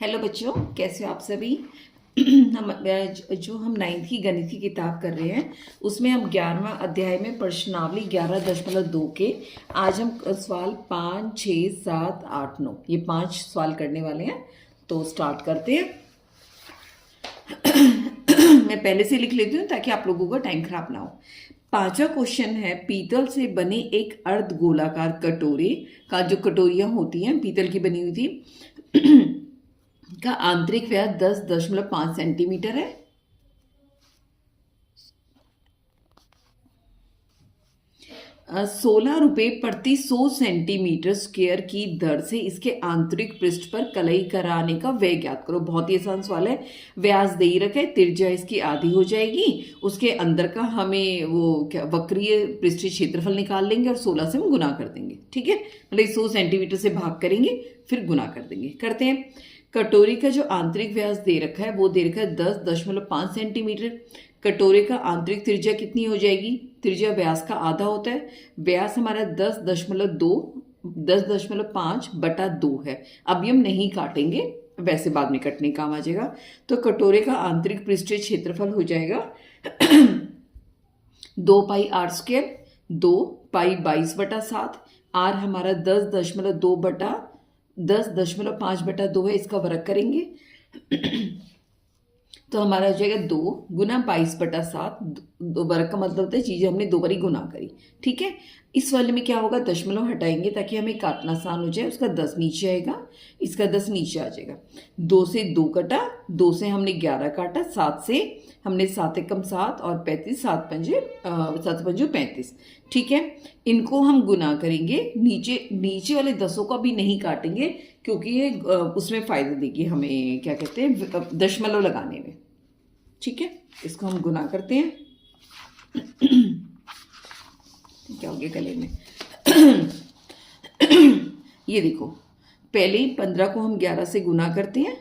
Hello बच्चों, कैसे हो आप सभी। हम 9th की गणित की किताब कर रहे हैं, उसमें हम 11वां अध्याय में प्रश्नावली 11.2 के आज हम सवाल 5, 6, 7, 8, 9 ये 5 सवाल करने वाले हैं। तो स्टार्ट करते हैं। मैं पहले से लिख लेती हूँ ताकि आप लोगों का टाइम खराब ना हो। पांचवा क्वेश्चन है, पीतल से बने एक अर्ध गोलाकार कटोरे का, जो कटोरियां होती हैं पीतल की बनी हुई थी, का आंतरिक व्यास 10.5 सेंटीमीटर है। 16 रुपये प्रति 100 सेंटीमीटर स्क्वायर की दर से इसके आंतरिक पृष्ठ पर कलई कराने का व्यय ज्ञात करो। बहुत ही आसान सवाल है। व्यास दे ही रखे, त्रिज्या इसकी आधी हो जाएगी, उसके अंदर का हमें वो क्या वक्रीय पृष्ठीय क्षेत्रफल निकाल लेंगे और 16 से हम गुना कर देंगे। ठीक है, मतलब 100 सेंटीमीटर से भाग करेंगे फिर गुना कर देंगे। करते हैं। कटोरी का जो आंतरिक व्यास दे रखा है वो दे रखा है 10.5 सेंटीमीटर। कटोरे का आंतरिक त्रिज्या कितनी हो जाएगी? त्रिज्या व्यास का आधा होता है। व्यास हमारा 10.5/2 है। अभी हम नहीं काटेंगे, वैसे बाद में कटने काम आ जाएगा। तो कटोरे का आंतरिक पृष्ठीय क्षेत्रफल हो जाएगा 2 पाई आर स्क्वायर, 2 पाई 22/7। आर हमारा 10.5/2 है, इसका वर्ग करेंगे तो हमारा हो जाएगा 2 गुना 22/7। दो वर्ग का मतलब होता है चीजें हमने दो बारी गुना करी। ठीक है, इस वाले में क्या होगा, दशमलव हटाएंगे ताकि हमें काटना आसान हो जाए। उसका 10 नीचे आएगा, इसका 10 नीचे आ जाएगा। 2 से 2 कटा, 2 से हमने 11 काटा, 7 से हमने 7 एकम 7 और 35, 7 पंजे 35। ठीक है, इनको हम गुना करेंगे। नीचे वाले 10 का भी नहीं काटेंगे क्योंकि ये उसमें फायदा देगी हमें, क्या कहते हैं, दशमलव लगाने में। ठीक है, इसको हम गुना करते हैं। क्या हो गया गले में। ये देखो, पहले ही 15 को हम 11 से गुना करते हैं,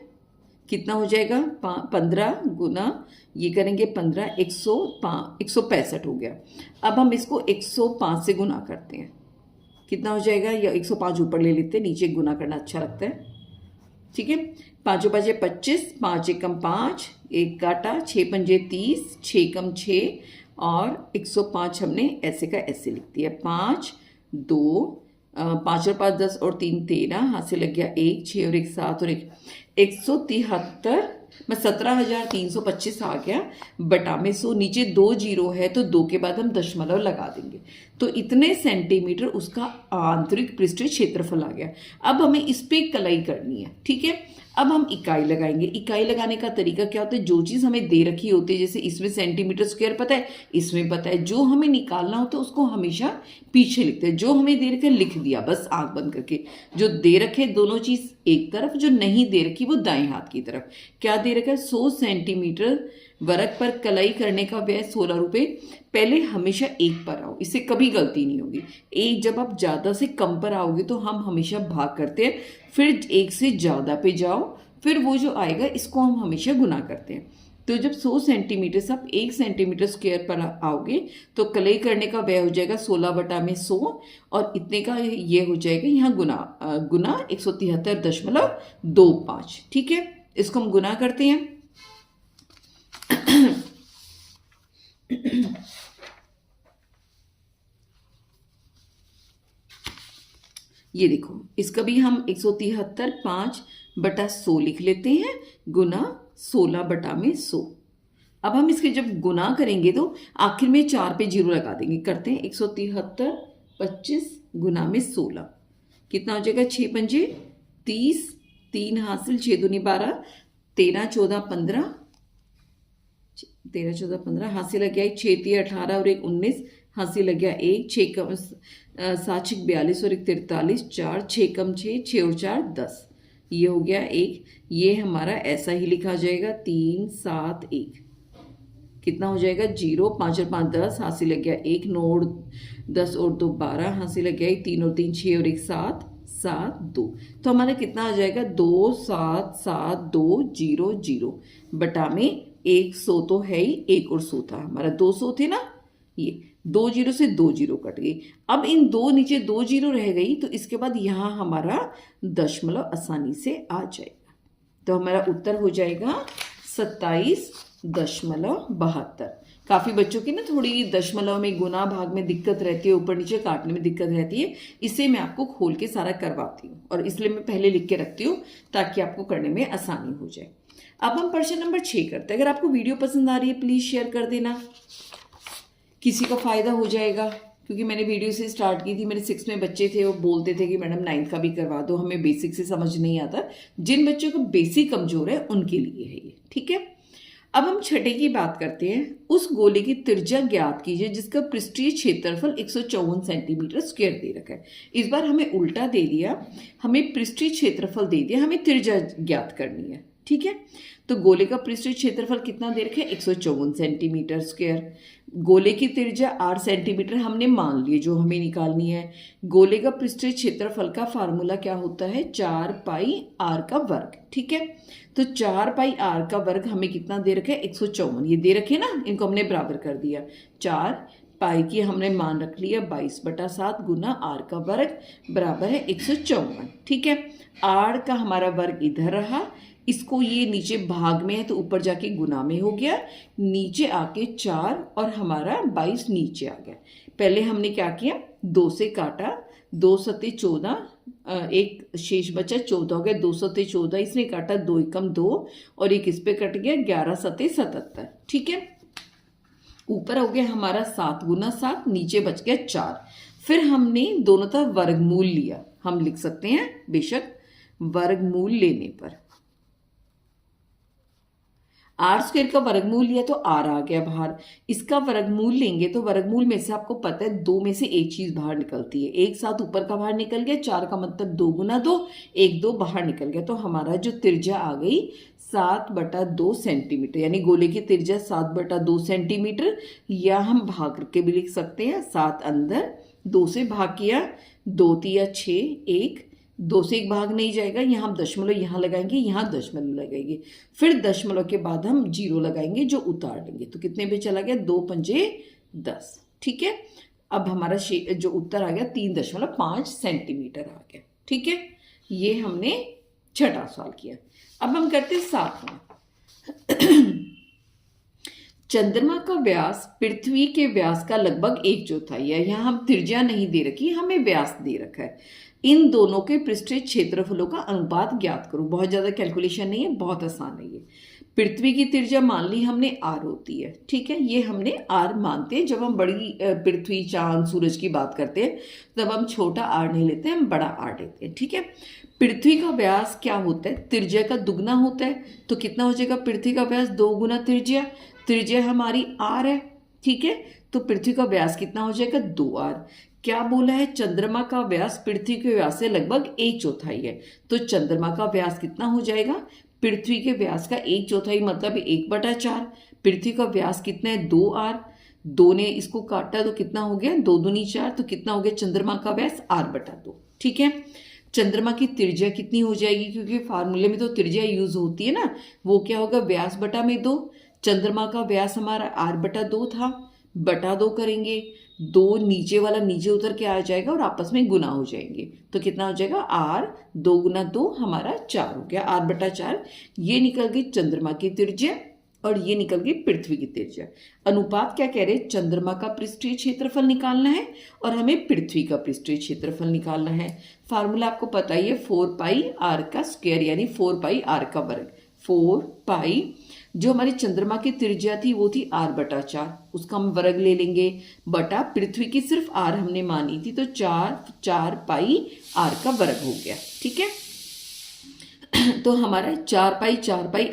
कितना हो जाएगा 15 गुना ये करेंगे 15, 165 हो गया। अब हम इसको 105 से गुना करते हैं, कितना हो जाएगा, या 105 ऊपर ले लेते हैं, नीचे गुना करना अच्छा लगता है। ठीक है, 5 5 25, 5 एकम 5, 1 काटा, 6 पंजे 30, 6 एकम 6 और 105 हमने ऐसे का ऐसे लिख दिया। 5 2 5 और 5 10 और 3 13, हाथ से लग गया 1, 6 और 1 7 और 1 173 में 17,325 आ गया। बटा में 100, नीचे 2 जीरो है तो 2 के बाद हम दशमलव लगा देंगे तो इतने सेंटीमीटर उसका आंतरिक पृष्ठीय क्षेत्रफल आ गया। अब हमें इस पे कलाई करनी है। ठीक है, अब हम इकाई लगाएंगे। इकाई लगाने का तरीका क्या होता है, जो चीज़ हमें दे रखी होती है, जैसे इसमें सेंटीमीटर स्क्वायर पता है, इसमें पता है, जो हमें निकालना होता है उसको हमेशा पीछे लिखते हैं। जो हमें दे रखे लिख दिया बस आंख बंद करके। जो दे रखे दोनों चीज़ एक तरफ, जो नहीं दे रखी वो दाएं हाथ की तरफ। क्या दे रखा है, 100 सेंटीमीटर वर्ग पर कलाई करने का व्यय 16 रुपये। पहले हमेशा एक पर आओ, इससे कभी गलती नहीं होगी। एक जब आप ज़्यादा से कम पर आओगे तो हम हमेशा भाग करते हैं, फिर एक से ज़्यादा पे जाओ, फिर वो जो आएगा इसको हम हमेशा गुना करते हैं। तो जब 100 सेंटीमीटर से आप 1 सेंटीमीटर स्क्वायर पर आओगे तो कलई करने का व्यय हो जाएगा 16/100 और इतने का ये हो जाएगा यहाँ गुना 173.25। ठीक है, इसको हम गुना करते हैं। ये देखो, इसका भी हम 173.5/100 लिख लेते हैं, गुना 16/100। अब हम इसके जब गुना करेंगे तो आखिर में 4 पे जीरो लगा देंगे। करते हैं 173.25 गुना में 16, कितना हो जाएगा, 6 पंजे 30, 3 हासिल, 6 दूनी 12, 13 14 15, 13 14 15 हासिल लग गया 6 3 18 और 1 19, हासिल लग गया 1, 6 कम 7 6 42 और 1 43, 4 6 कम 6, 6 और 4 10, ये हो गया 1। ये हमारा ऐसा ही लिखा जाएगा 3 7 1, कितना हो जाएगा 0, 5 और 5 10, हासिल लग गया 1, 9 और 10 और 2 12, हासिल लग गया 1, 3 और 3 6 और 1 7 7 2। तो हमारा कितना आ जाएगा 2 7 7 2 0 0 बटा में 100 तो है ही, 1 और 100 था हमारा, 200 थे ना। ये 2 जीरो से 2 जीरो कट गई। अब इन दो नीचे 2 जीरो रह गई तो इसके बाद यहाँ हमारा दशमलव आसानी से आ जाएगा। तो हमारा उत्तर हो जाएगा 27.72। काफ़ी बच्चों की ना थोड़ी दशमलव में गुना भाग में दिक्कत रहती है, ऊपर नीचे काटने में दिक्कत रहती है, इसे मैं आपको खोल के सारा करवाती हूँ और इसलिए मैं पहले लिख के रखती हूँ ताकि आपको करने में आसानी हो जाए। अब हम प्रश्न नंबर 6 करते हैं। अगर आपको वीडियो पसंद आ रही है प्लीज़ शेयर कर देना, किसी का फ़ायदा हो जाएगा, क्योंकि मैंने वीडियो से स्टार्ट की थी। मेरे 6 में बच्चे थे, वो बोलते थे कि मैडम 9th का भी करवा दो, हमें बेसिक से समझ नहीं आता। जिन बच्चों को बेसिक कमज़ोर है उनके लिए है ये, ठीक है। अब हम छठे की बात करते हैं। उस गोले की त्रिज्या ज्ञात कीजिए जिसका पृष्ठीय क्षेत्रफल 154 सेंटीमीटर स्क्वायर दे रखा है। इस बार हमें उल्टा दे दिया, हमें पृष्ठीय क्षेत्रफल दे दिया, हमें त्रिज्या ज्ञात करनी है, ठीक है। तो गोले का पृष्ठीय क्षेत्रफल कितना दे रखा है? 154 सेंटीमीटर स्क्वायर। गोले की त्रिज्या 8 सेंटीमीटर हमने मान ली, जो हमें निकालनी है। गोले का पृष्ठीय क्षेत्रफल का फार्मूला क्या होता है? 4 पाई r का वर्ग, ठीक है। तो 4 पाई r का वर्ग हमें कितना दे रखा है? 154। ये दे रखे ना, इनको हमने बराबर कर दिया। 4 पाई की हमने मान रख लिया 22/7 गुना r का वर्ग बराबर है 154, ठीक है। r का हमारा वर्ग इधर रहा, इसको ये नीचे भाग में है तो ऊपर जाके गुना में हो गया, नीचे आके 4 और हमारा 22 नीचे आ गया। पहले हमने क्या किया? 2 से काटा, 2 सत्ते 14, एक शेष बचा 14 हो गया, 2 सत्ते 14, इसने काटा 2 एकम 2 और एक इस पे कट गया 11 सत्ते 77, ठीक है। ऊपर हो गया हमारा 7 गुना 7, नीचे बच गया 4। फिर हमने दोनों तरफ वर्गमूल लिया, हम लिख सकते हैं बेशक वर्गमूल लेने पर r² का वर्गमूल लिया तो r आ गया बाहर। इसका वर्गमूल लेंगे तो वर्गमूल में से आपको पता है 2 में से एक चीज बाहर निकलती है, एक साथ ऊपर का बाहर निकल गया, 4 का मतलब 2 गुना 2, 1 2 बाहर निकल गया। तो हमारा जो त्रिज्या आ गई 7/2 सेंटीमीटर, यानी गोले की त्रिज्या 7/2 सेंटीमीटर, या हम भाग करके भी लिख सकते हैं। 7 अंदर, 2 से भाग किया, 2 तिया 6, 1, 2 से 1 भाग नहीं जाएगा, यहाँ हम दशमलव यहाँ लगाएंगे, यहाँ दशमलव लगाएंगे, फिर दशमलव के बाद हम 0 लगाएंगे जो उतार लेंगे। तो कितने पे चला गया? 2 पंजे 10, ठीक है। अब हमारा जो उत्तर आ गया 3.5 सेंटीमीटर आ गया, ठीक है। ये हमने छठा सवाल किया। अब हम करते 7वां। चंद्रमा का व्यास पृथ्वी के व्यास का लगभग 1/4 है। यहाँ हम त्रिज्या नहीं दे रखी, हमें व्यास दे रखा है। इन दोनों के पृष्ठीय क्षेत्रफलों का अनुपात ज्ञात करो। बहुत ज़्यादा कैलकुलेशन नहीं है, बहुत आसान है ये। पृथ्वी की त्रिज्या मान ली हमने r होती है, ठीक है। ये हमने r मानते हैं। जब हम बड़ी पृथ्वी, चांद, सूरज की बात करते हैं तब हम छोटा r नहीं लेते, हम बड़ा r लेते हैं, ठीक है। पृथ्वी का व्यास क्या होता है? त्रिज्या का दुगना होता है। तो कितना हो जाएगा? पृथ्वी का व्यास 2 गुना त्रिज्या, त्रिज्या हमारी r है, ठीक है। तो पृथ्वी का व्यास कितना हो जाएगा? 2r। क्या बोला है? चंद्रमा का व्यास पृथ्वी के व्यास से लगभग 1/4 है। तो चंद्रमा का व्यास कितना हो जाएगा? पृथ्वी के व्यास का 1/4 मतलब 1/4। पृथ्वी का व्यास कितना है? 2r। 2 ने इसको काटा तो कितना हो गया? 2 दूनी 4, तो कितना हो गया चंद्रमा का व्यास? r/2, ठीक है। चंद्रमा की त्रिज्या कितनी हो जाएगी? क्योंकि फार्मूले में तो त्रिज्या यूज होती है ना, वो क्या होगा? व्यास बटा में 2। चंद्रमा का व्यास हमारा r/2 था, बटा 2 करेंगे, 2 नीचे वाला नीचे उतर के आ जाएगा और आपस में गुना हो जाएंगे। तो कितना हो जाएगा? r, 2 गुना 2 हमारा 4 हो गया, r/4। ये निकल गई चंद्रमा की त्रिज्या और ये निकल गई पृथ्वी की त्रिज्या। अनुपात क्या कह रहे हैं? चंद्रमा का पृष्ठीय क्षेत्रफल निकालना है और हमें पृथ्वी का पृष्ठीय क्षेत्रफल निकालना है। फार्मूला आपको पता ही है, 4 पाई r का स्क्वायर, यानी 4 पाई r का वर्ग। 4 पाई, जो हमारी चंद्रमा की त्रिज्या थी वो थी r/4, उसका हम वर्ग ले लेंगे, बटा पृथ्वी की सिर्फ r हमने मानी थी, तो 4 पाई r का वर्ग हो गया, ठीक है। तो हमारा 4 पाई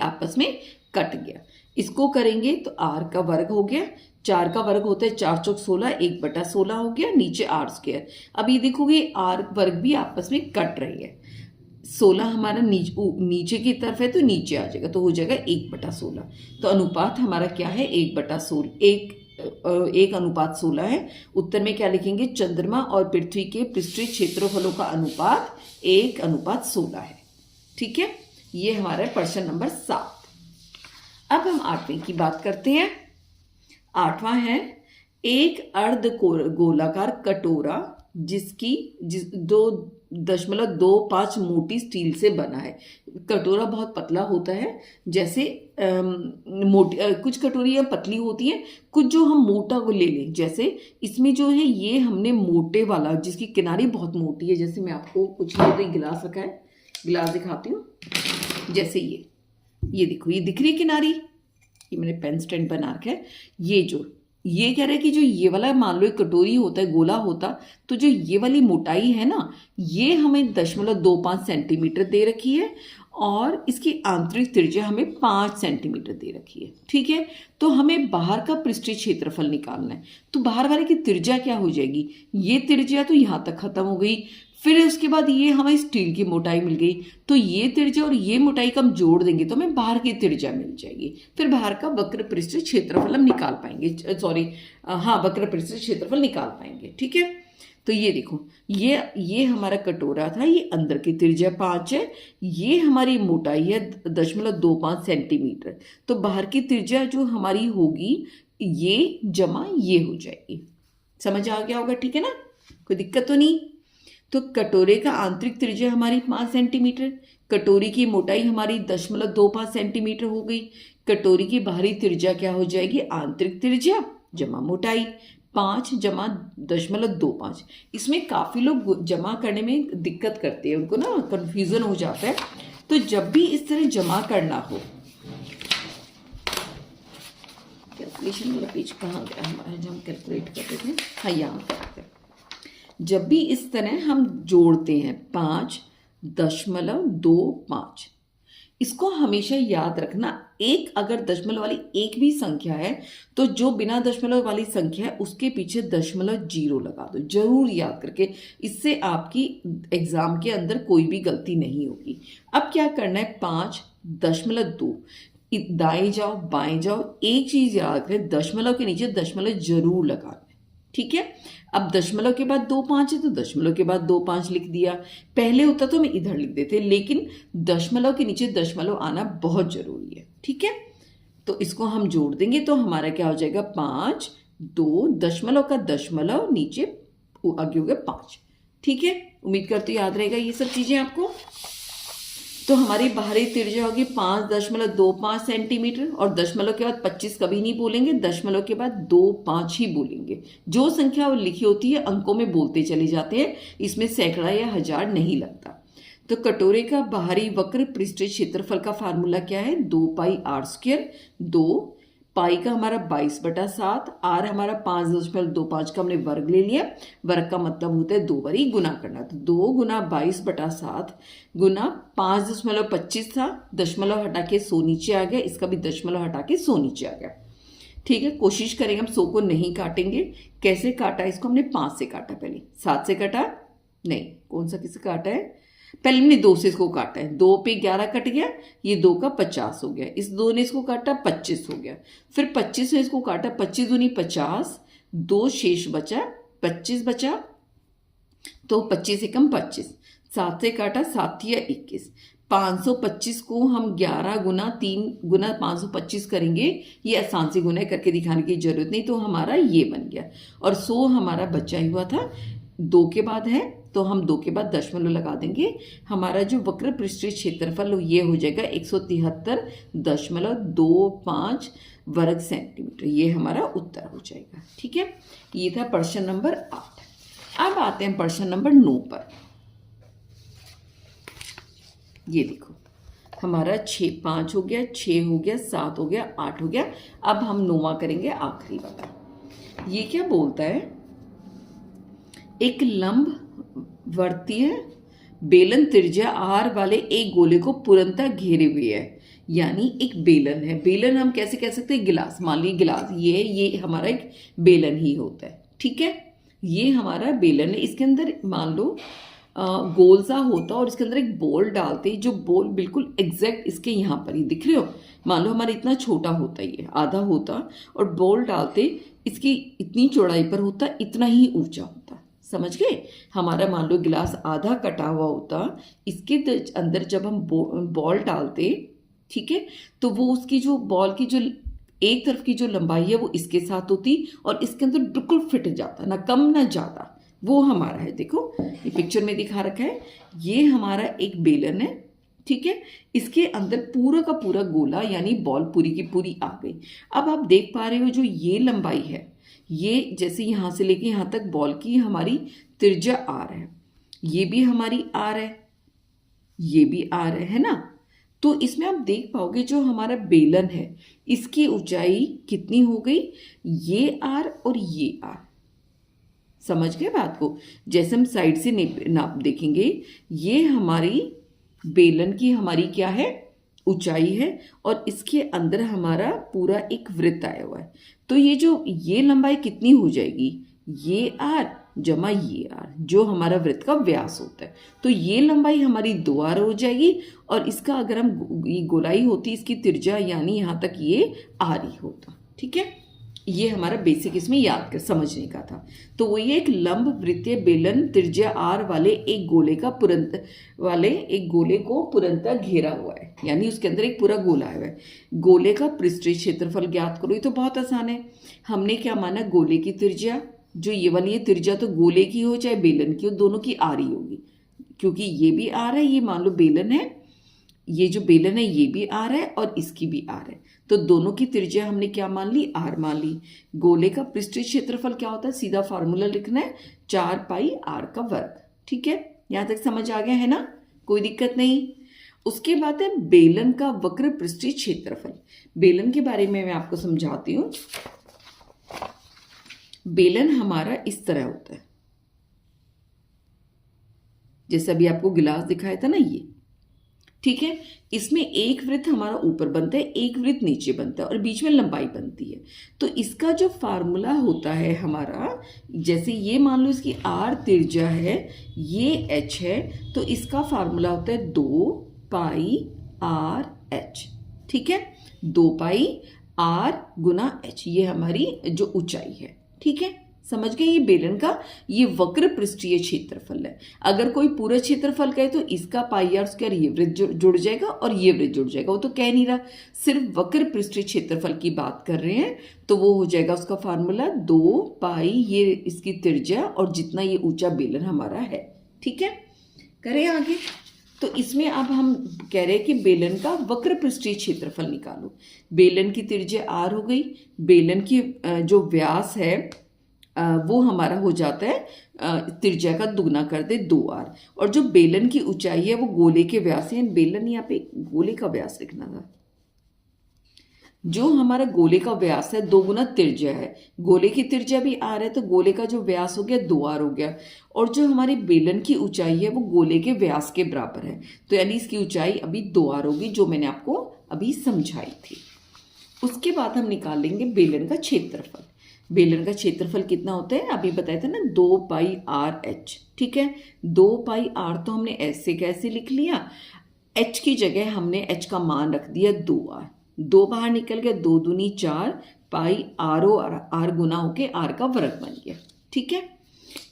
आपस में कट गया। इसको करेंगे तो r का वर्ग हो गया, 4 का वर्ग होता है 4 चौक 16, 1/16 हो गया, नीचे r²। अब ये देखोगे r वर्ग भी आपस में कट रही है। 16 हमारा नीचे की तरफ है तो नीचे आ जाएगा, तो हो जाएगा 1/16। तो अनुपात हमारा क्या है? 1/16 है। उत्तर में क्या लिखेंगे? चंद्रमा और पृथ्वी के पृष्ठीय क्षेत्रफलों का अनुपात 1/16 है, ठीक है। ये हमारा प्रश्न नंबर 7। अब हम 8वें की बात करते हैं। 8वां है, एक अर्ध गोलाकार कटोरा 0.25 मोटी स्टील से बना है। कटोरा बहुत पतला होता है, जैसे मोटी कुछ कटोरियाँ पतली होती हैं, कुछ जो हम मोटा वो ले लें, जैसे इसमें जो है ये हमने मोटे वाला जिसकी किनारी बहुत मोटी है, जैसे मैं आपको कुछ नहीं तो गिलास रखा है, गिलास दिखाती हूँ। जैसे ये देखो, ये दिख रही है किनारी, ये मैंने पेन स्टैंड बना रखा है। ये कह रहा है कि जो ये वाला मान लो एक कटोरी होता है, गोला होता, तो जो ये वाली मोटाई है ना, ये हमें 0.25 सेंटीमीटर दे रखी है और इसकी आंतरिक त्रिज्या हमें 5 सेंटीमीटर दे रखी है। ठीक है, तो हमें बाहर का पृष्ठीय क्षेत्रफल निकालना है। तो बाहर वाले की त्रिज्या क्या हो जाएगी, ये त्रिज्या तो यहाँ तक खत्म हो गई, फिर उसके बाद ये हमें स्टील की मोटाई मिल गई, तो ये त्रिज्या और ये मोटाई का हम जोड़ देंगे तो हमें बाहर की त्रिज्या मिल जाएगी। फिर बाहर का वक्र पृष्ठीय क्षेत्रफल हम निकाल पाएंगे, वक्र पृष्ठीय क्षेत्रफल निकाल पाएंगे। ठीक है, तो ये देखो, ये हमारा कटोरा था, ये अंदर की त्रिज्या 5 है, ये हमारी मोटाई है 0.25 सेंटीमीटर, तो बाहर की त्रिज्या जो हमारी होगी ये जमा ये हो जाएगी। समझ आ गया होगा, ठीक है ना, कोई दिक्कत तो नहीं। तो कटोरे का आंतरिक त्रिज्या हमारी 5 सेंटीमीटर, कटोरी की मोटाई हमारी 0.25 सेंटीमीटर हो गई, कटोरी की बाहरी त्रिज्या क्या हो जाएगी, आंतरिक त्रिज्या जमा मोटाई 5 जमा 0.25। इसमें काफ़ी लोग जमा करने में दिक्कत करते हैं, उनको ना कन्फ्यूज़न हो जाता है। तो जब भी इस तरह जमा करना हो, कैलकुलेशन वाला पेज कहाँ गया हमारा, जब हम कैलकुलेट करते थे, हाँ यहाँ पर। जब भी इस तरह हम जोड़ते हैं 5.25, इसको हमेशा याद रखना, एक अगर दशमलव वाली एक भी संख्या है तो जो बिना दशमलव वाली संख्या है उसके पीछे 0.0 लगा दो, जरूर याद करके, इससे आपकी एग्जाम के अंदर कोई भी गलती नहीं होगी। अब क्या करना है, 5.2 दाएं जाओ बाएं जाओ, एक चीज याद करें, दशमलव के नीचे दशमलव जरूर लगाना है। ठीक है, अब दशमलव के बाद 2.5 है तो दशमलव के बाद 2.5 लिख दिया, पहले होता तो मैं इधर लिख देते, लेकिन दशमलव के नीचे दशमलव आना बहुत जरूरी है। ठीक है, तो इसको हम जोड़ देंगे तो हमारा क्या हो जाएगा, 5, 2 दशमलव का दशमलव नीचे आगे हो गया 5। ठीक है, उम्मीद करती हूँ याद रहेगा ये सब चीजें आपको। तो हमारी बाहरी त्रिज्या होगी 5.25 सेंटीमीटर, और दशमलव के बाद 25 कभी नहीं बोलेंगे, दशमलव के बाद 2.5 ही बोलेंगे। जो संख्या लिखी होती है अंकों में बोलते चले जाते हैं, इसमें सैकड़ा या हजार नहीं लगता। तो कटोरे का बाहरी वक्र पृष्ठीय क्षेत्रफल का फार्मूला क्या है, 2πr²। 2 पाई का हमारा 22/7, आर हमारा 5.25 का हमने वर्ग ले लिया, वर्ग का मतलब होता है 2 बारी गुना करना, तो 2 गुना 22/7 गुना 5.25 था, दशमलव हटा के 100 नीचे आ गया, इसका भी दशमलव हटा के 100 नीचे आ गया। ठीक है, कोशिश करेंगे हम 100 को नहीं काटेंगे। कैसे काटा, इसको हमने 5 से काटा, पहले 7 से काटा नहीं, कौन सा किसे काटा है, पहले हमने 2 से इसको काटा है, 2 पे 11 कट गया, ये 2 का 50 हो गया, इस 2 ने इसको काटा 25 हो गया, फिर 25 ने इसको काटा, 25 दूनी 50, 2 शेष बचा, 25 बचा, तो 25 एकम 25, 7 से काटा, 7 या 21, 525 को हम 11 गुना 3 गुना 525 करेंगे, ये आसान से गुना करके दिखाने की जरूरत नहीं, तो हमारा ये बन गया, और 100 हमारा बचा ही हुआ था, 2 के बाद है तो हम 2 के बाद दशमलव लगा देंगे, हमारा जो वक्र पृष्ठीय क्षेत्रफल ये हो जाएगा 173.25 वर्ग सेंटीमीटर, ये हमारा उत्तर हो जाएगा। ठीक है, ये था प्रश्न नंबर 8। अब आते हैं प्रश्न नंबर 9 पर। ये देखो, हमारा 5 हो गया, 6 हो गया, 7 हो गया, 8 हो गया। अब हम 9वां करेंगे, आखिरी वाला। ये क्या बोलता है, एक लंब वर्तीय बेलन त्रिज्या r वाले एक गोले को पूर्णतः घेरे हुए है, यानी एक बेलन है। बेलन हम कैसे कह सकते हैं, गिलास, मान लीजिए गिलास ये हमारा एक बेलन ही होता है। ठीक है, ये हमारा बेलन है, इसके अंदर मान लो गोल सा होता और इसके अंदर एक बॉल डालते, जो बॉल बिल्कुल एग्जैक्ट इसके यहाँ पर ही दिख रहे हो, मान लो हमारा इतना छोटा होता ही है, आधा होता, और बॉल डालते इसकी इतनी चौड़ाई पर होता, इतना ही ऊंचा होता। समझ गए, हमारा मान लो गिलास आधा कटा हुआ होता, इसके अंदर जब हम बॉल डालते, ठीक है, तो वो उसकी जो बॉल की जो एक तरफ की जो लंबाई है वो इसके साथ होती और इसके अंदर बिल्कुल फिट जाता, ना कम ना ज़्यादा। वो हमारा है। देखो ये पिक्चर में दिखा रखा है, ये हमारा एक बेलन है, ठीक है। इसके अंदर पूरा का पूरा गोला यानी बॉल पूरी की पूरी आ गई। अब आप देख पा रहे हो जो ये लंबाई है, ये जैसे यहाँ से लेके यहाँ तक बॉल की हमारी त्रिज्या आर है, ये भी हमारी आर है, ये भी आर है ना। तो इसमें आप देख पाओगे जो हमारा बेलन है इसकी ऊंचाई कितनी हो गई, ये आर और ये आर। समझ गए बात को? जैसे हम साइड से नाप देखेंगे, ये हमारी बेलन की हमारी क्या है, ऊंचाई है, और इसके अंदर हमारा पूरा एक वृत्त आया हुआ है। तो ये लंबाई कितनी हो जाएगी, ये आर जमा ये आर, जो हमारा वृत्त का व्यास होता है। तो ये लंबाई हमारी 2r हो जाएगी, और इसका अगर हम ये गोलाई होती इसकी त्रिज्या यानी यहाँ तक ये आर ही होता। ठीक है, ये हमारा बेसिक इसमें याद कर समझने का था। तो वो ये एक लंब वृत्तीय बेलन त्रिज्या आर वाले एक गोले को पुरंतः घेरा हुआ है, यानी उसके अंदर एक पूरा गोला आया है। गोले का पृष्ठीय क्षेत्रफल ज्ञात करो। ये तो बहुत आसान है। हमने क्या माना, गोले की त्रिज्या, जो ये वाली है त्रिज्या तो गोले की हो चाहे बेलन की हो, दोनों की आर ही होगी, क्योंकि ये भी आर है, ये मान लो बेलन है, ये जो बेलन है ये भी आर है और इसकी भी आर है। तो दोनों की त्रिज्या हमने क्या मान ली, आर मान ली। गोले का पृष्ठीय क्षेत्रफल क्या होता है, सीधा फार्मूला लिखना है, 4 पाई आर का वर्ग। ठीक है, यहां तक समझ आ गया है ना, कोई दिक्कत नहीं। उसके बाद है बेलन का वक्र पृष्ठीय क्षेत्रफल। बेलन के बारे में मैं आपको समझाती हूं। बेलन हमारा इस तरह होता है, जैसे अभी आपको गिलास दिखाया था ना ये, ठीक है। इसमें एक वृत्त हमारा ऊपर बनता है, एक वृत्त नीचे बनता है, और बीच में लंबाई बनती है। तो इसका जो फार्मूला होता है हमारा, जैसे ये मान लो इसकी आर त्रिज्या है, ये एच है, तो इसका फार्मूला होता है 2 पाई आर एच। ठीक है, 2 पाई आर गुना एच, ये हमारी जो ऊंचाई है। ठीक है, समझ गए। ये बेलन का ये वक्र पृष्ठीय क्षेत्रफल है। अगर कोई पूरा क्षेत्रफल कहे तो इसका पाई आर स्क्वायर ये वृत्त जुड़ जाएगा और ये वृत्त जुड़ जाएगा, वो तो कह नहीं रहा, सिर्फ वक्र पृष्ठीय क्षेत्रफल की बात कर रहे हैं। तो वो हो जाएगा उसका फार्मूला 2 पाई ये इसकी त्रिज्या और जितना ये ऊंचा बेलन हमारा है। ठीक है, करें आगे। तो इसमें अब हम कह रहे हैं कि बेलन का वक्र पृष्ठीय क्षेत्रफल निकालो। बेलन की त्रिज्या आर हो गई, बेलन की जो व्यास है वो हमारा हो जाता है त्रिज्या का दुगना कर दे 2r, और जो बेलन की ऊंचाई है वो गोले के व्यास है। बेलन यहाँ पे गोले का व्यास लिखना था, जो हमारा गोले का व्यास है 2 गुना त्रिज्या है। गोले की त्रिज्या भी r है, तो गोले का जो व्यास हो गया 2r हो गया, और जो हमारी बेलन की ऊंचाई है वो गोले के व्यास के बराबर है। तो यानी इसकी ऊंचाई अभी 2r होगी, जो मैंने आपको अभी समझाई थी। उसके बाद हम निकाल लेंगे बेलन का क्षेत्रफल। बेलन का क्षेत्रफल कितना होता है, अभी बताया था ना, 2 पाई आर एच। ठीक है, 2 पाई आर तो हमने ऐसे कैसे लिख लिया, एच की जगह हमने एच का मान रख दिया 2r, 2 बाहर निकल गया, 2 दूनी 4 पाई आर गुना होके आर का वर्ग बन गया। ठीक है,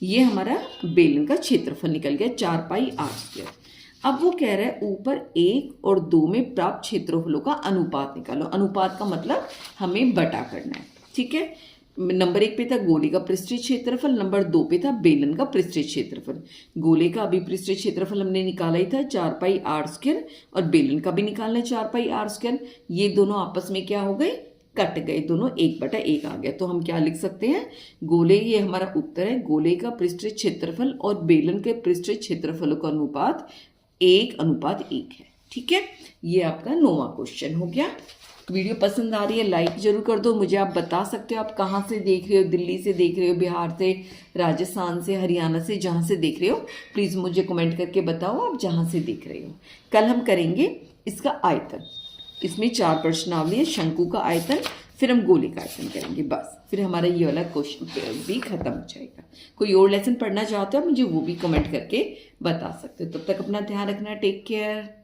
ये हमारा बेलन का क्षेत्रफल निकल गया 4 पाई आर स्क्वायर। अब वो कह रहा है ऊपर 1 और 2 में प्राप्त क्षेत्रफलों का अनुपात निकालो। अनुपात का मतलब हमें बटा करना है। ठीक है, नंबर 1 पे था गोले का पृष्ठीय क्षेत्रफल, नंबर 2 पे था बेलन का पृष्ठीय क्षेत्रफल। गोले का अभी पृष्ठीय क्षेत्रफल हमने निकाला ही था 4 पाई आर स्क्वायर, और बेलन का भी निकालना है 4 पाई आर स्क्वायर। ये दोनों आपस में क्या हो गए, कट गए, दोनों 1/1 आ गया। तो हम क्या लिख सकते हैं, गोले, ये हमारा उत्तर है, गोले का पृष्ठीय क्षेत्रफल और बेलन के पृष्ठीय क्षेत्रफलों का अनुपात 1:1 है। ठीक है, ये आपका 9वां क्वेश्चन हो गया। वीडियो पसंद आ रही है लाइक जरूर कर दो। मुझे आप बता सकते हो आप कहाँ से देख रहे हो, दिल्ली से देख रहे हो, बिहार से, राजस्थान से, हरियाणा से, जहाँ से देख रहे हो प्लीज़ मुझे कमेंट करके बताओ आप जहाँ से देख रहे हो। कल हम करेंगे इसका आयतन, इसमें 4 प्रश्नावली है, शंकु का आयतन, फिर हम गोले का आयतन करेंगे, बस फिर हमारा ये वाला क्वेश्चन भी खत्म हो जाएगा। कोई और लेसन पढ़ना चाहते हो मुझे वो भी कमेंट करके बता सकते हो। तब तक अपना ध्यान रखना, टेक केयर।